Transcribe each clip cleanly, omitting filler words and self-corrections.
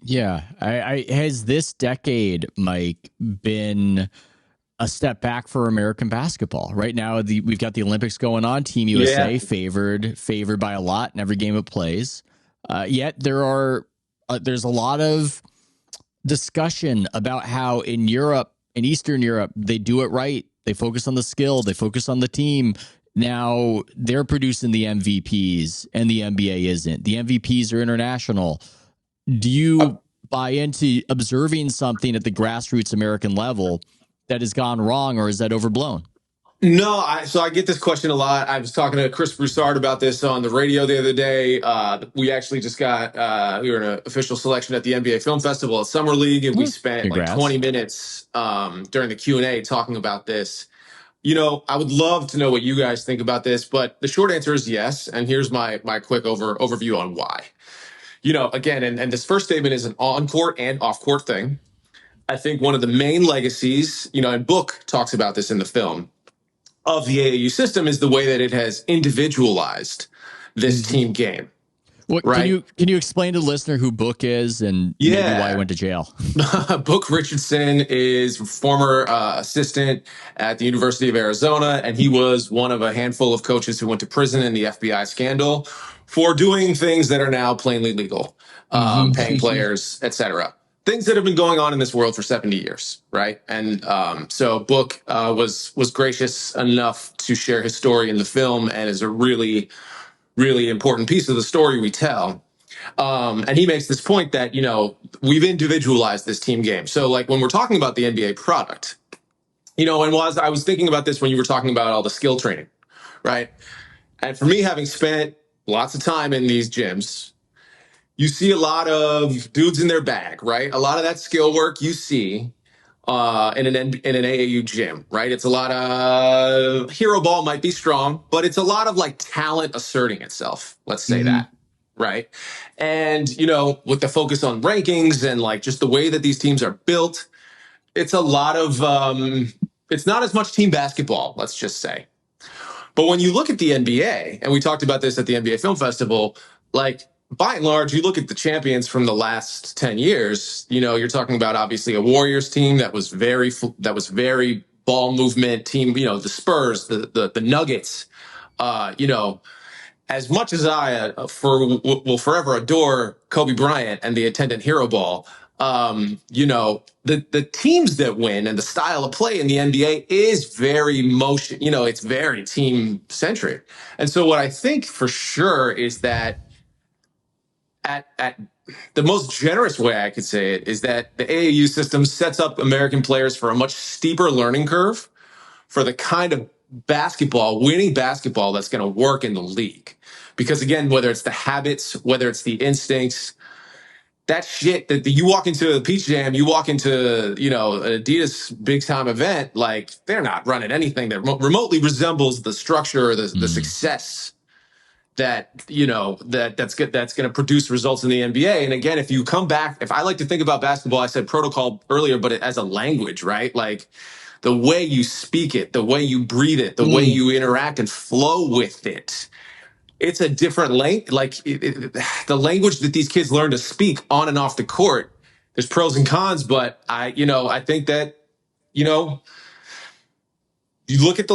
Yeah. Has this decade, Mike, been a step back for American basketball? Right now, we've got the Olympics going on. Team Yeah. USA favored by a lot in every game it plays. Yet there's a lot of discussion about how in Europe, in Eastern Europe, they do it right. They focus on the skill. They focus on the team. Now they're producing the MVPs, and the NBA isn't. The MVPs are international. Do you buy into observing something at the grassroots American level that has gone wrong, or is that overblown? No, so I get this question a lot. I was talking to Chris Broussard about this on the radio the other day. We actually just got we were in an official selection at the NBA Film Festival at Summer League, and we spent like Congrats. 20 minutes during the Q&A talking about this. You know, I would love to know what you guys think about this, but the short answer is yes. And here's my quick overview on why. You know, again, and this first statement is an on court and off court thing. I think one of the main legacies, you know, and Book talks about this in the film, of the AAU system is the way that it has individualized this team game, What right? can you explain to the listener who Book is and maybe why he Yeah. went to jail? Book Richardson is former assistant at the University of Arizona, and he was one of a handful of coaches who went to prison in the FBI scandal for doing things that are now plainly legal, paying players, etc. Things that have been going on in this world for 70 years, right? And so Book was gracious enough to share his story in the film, and is a really important piece of the story we tell. And he makes this point that, you know, we've individualized this team game. So like when we're talking about the NBA product, you know, and I was thinking about this when you were talking about all the skill training, right? And for me, having spent lots of time in these gyms, you see a lot of dudes in their bag, right? A lot of that skill work you see in an AAU gym, right? It's a lot of hero ball might be strong, but it's a lot of like talent asserting itself. Let's say that, right? And you know, with the focus on rankings and like just the way that these teams are built, it's a lot of it's not as much team basketball, let's just say. But when you look at the NBA, and we talked about this at the NBA Film Festival, like by and large, you look at the champions from the last 10 years, you know, you're talking about obviously a Warriors team that was very ball movement team, you know, the Spurs, the Nuggets, you know, as much as I will forever adore Kobe Bryant and the attendant hero ball, you know, the teams that win and the style of play in the NBA is very motion, you know, it's very team centric. And so what I think for sure is that at the most generous way I could say it is that the AAU system sets up American players for a much steeper learning curve for the kind of winning basketball that's going to work in the league. Because again, whether it's the habits, whether it's the instincts, that shit that you walk into a Peach Jam, you walk into, you know, an Adidas big time event, like they're not running anything that remotely resembles the structure or the success that, you know, that's good, that's going to produce results in the NBA. And again, if you come back, if I like to think about basketball, I said protocol earlier, but as a language, right? Like the way you speak it, the way you breathe it, the way you interact and flow with it. It's a different language, like the language that these kids learn to speak on and off the court. There's pros and cons, but I think that, you know, you look at the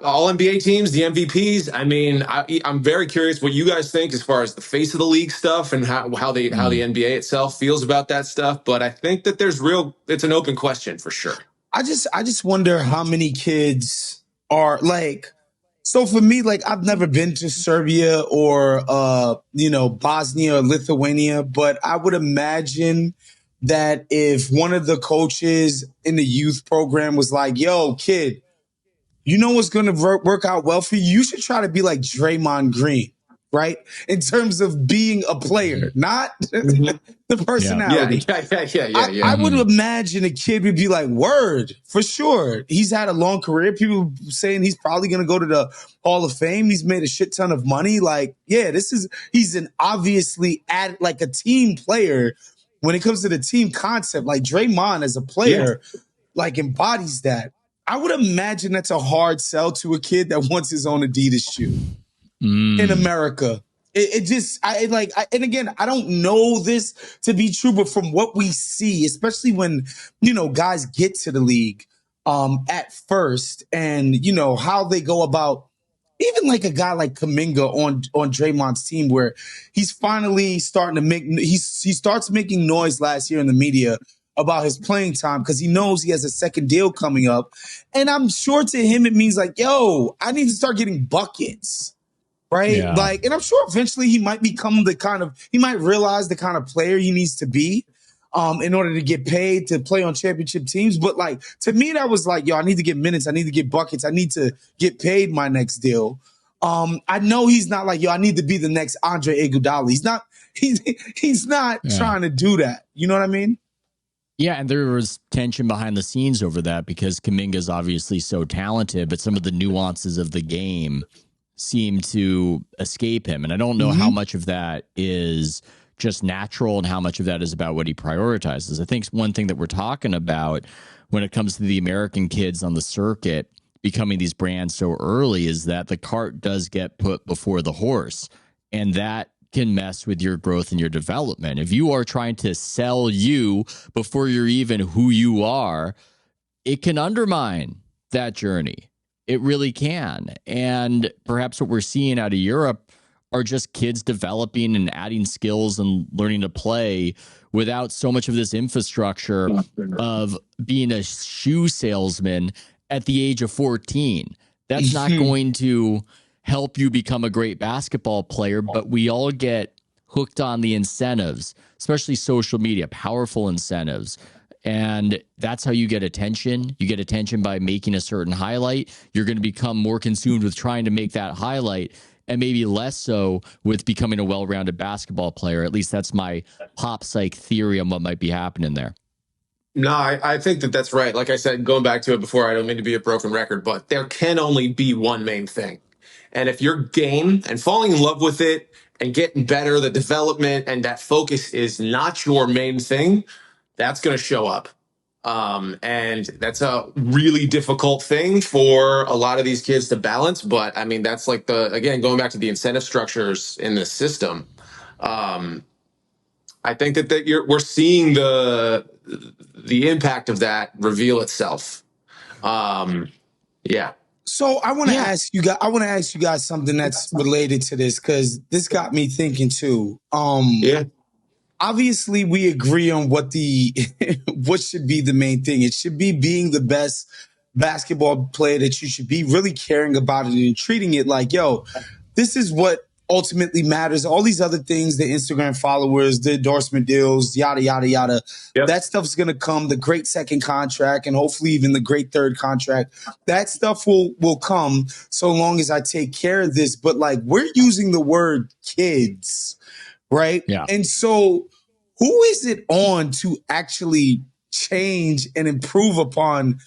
all NBA teams, the MVPs. I mean, I'm very curious what you guys think as far as the face of the league stuff and how the NBA itself feels about that stuff. But I think that it's an open question for sure. I just wonder how many kids are like, so for me, like I've never been to Serbia or you know, Bosnia or Lithuania, but I would imagine that if one of the coaches in the youth program was like, yo, kid, you know what's going to work out well for you? You should try to be like Draymond Green, right? In terms of being a player, not the personality. I would imagine a kid would be like, word, for sure. He's had a long career. People saying he's probably going to go to the Hall of Fame. He's made a shit ton of money. Like, yeah, he's an obviously like a team player when it comes to the team concept. Like Draymond as a player, like embodies that. I would imagine that's a hard sell to a kid that wants his own Adidas shoe in America. It just, and again, I don't know this to be true, but from what we see, especially when, guys get to the league, at first, and, how they go about, even like a guy like Kaminga on Draymond's team, where he's finally starting to he starts making noise last year in the media about his playing time because he knows he has a second deal coming up. And I'm sure to him, it means like, yo, I need to start getting buckets. Right. Yeah. Like, and I'm sure eventually he might become he might realize the kind of player he needs to be in order to get paid to play on championship teams. But like, to me, that was like, yo, I need to get minutes. I need to get buckets. I need to get paid my next deal. I know he's not like, yo, I need to be the next Andre Iguodala. He's not trying to do that. You know what I mean? Yeah, and there was tension behind the scenes over that because Kuminga is obviously so talented, but some of the nuances of the game seem to escape him. And I don't know how much of that is just natural and how much of that is about what he prioritizes. I think one thing that we're talking about when it comes to the American kids on the circuit becoming these brands so early is that the cart does get put before the horse. And that can mess with your growth and your development. If you are trying to sell you before you're even who you are, it can undermine that journey. It really can. And perhaps what we're seeing out of Europe are just kids developing and adding skills and learning to play without so much of this infrastructure of being a shoe salesman at the age of 14. That's not going to help you become a great basketball player, but we all get hooked on the incentives, especially social media, powerful incentives. And that's how you get attention. You get attention by making a certain highlight. You're going to become more consumed with trying to make that highlight and maybe less so with becoming a well-rounded basketball player. At least that's my pop psych theory on what might be happening there. No, I think that that's right. Like I said, going back to it before, I don't mean to be a broken record, but there can only be one main thing. And if your game and falling in love with it and getting better, the development and that focus is not your main thing, that's going to show up. And that's a really difficult thing for a lot of these kids to balance. But I mean, that's like again, going back to the incentive structures in the system. I think that we're seeing the impact of that reveal itself. Yeah. So I want to ask you guys. I want to ask you guys something that's related to this because this got me thinking too. Obviously, we agree on what what should be the main thing. It should be being the best basketball player that you should be, really caring about it and treating it like, yo, this is what ultimately matters. All these other things, the Instagram followers, the endorsement deals, yada, yada, yada. Yep. That stuff's going to come, the great second contract and hopefully even the great third contract. That stuff will come so long as I take care of this. But like, we're using the word kids, right? Yeah. And so who is it on to actually change and improve upon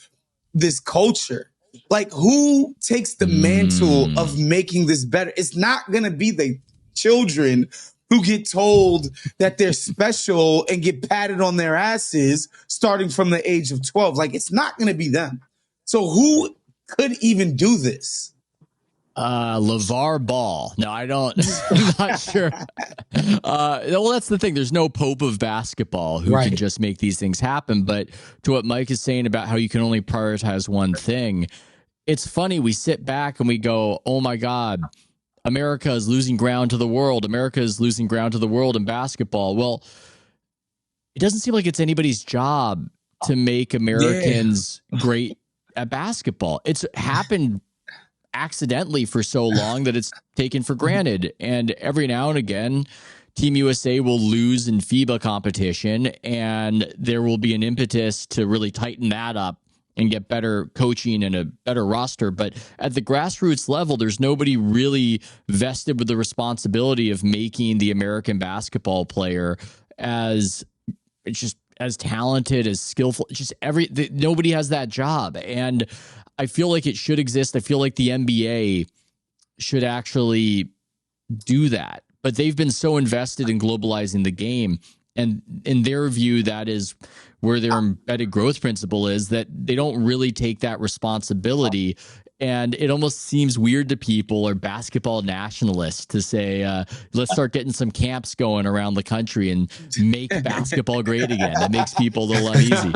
this culture? Like, who takes the mantle of making this better? It's not going to be the children who get told that they're special and get patted on their asses starting from the age of 12. Like, it's not going to be them. So who could even do this? LeVar Ball. No, I don't. I'm not sure. Well, that's the thing. There's no Pope of basketball who can just make these things happen. But to what Mike is saying about how you can only prioritize one thing, it's funny. We sit back and we go, oh my God, America is losing ground to the world. America is losing ground to the world in basketball. Well, it doesn't seem like it's anybody's job to make Americans great at basketball. It's happened accidentally for so long that it's taken for granted. And every now and again, Team USA will lose in FIBA competition, and there will be an impetus to really tighten that up and get better coaching and a better roster. But at the grassroots level, there's nobody really vested with the responsibility of making the American basketball player as talented, as skillful, nobody has that job. And I feel like it should exist. I feel like the NBA should actually do that. But they've been so invested in globalizing the game. And in their view, that is where their embedded growth principle is, that they don't really take that responsibility. And it almost seems weird to people or basketball nationalists to say, let's start getting some camps going around the country and make basketball great again. It makes people a little uneasy.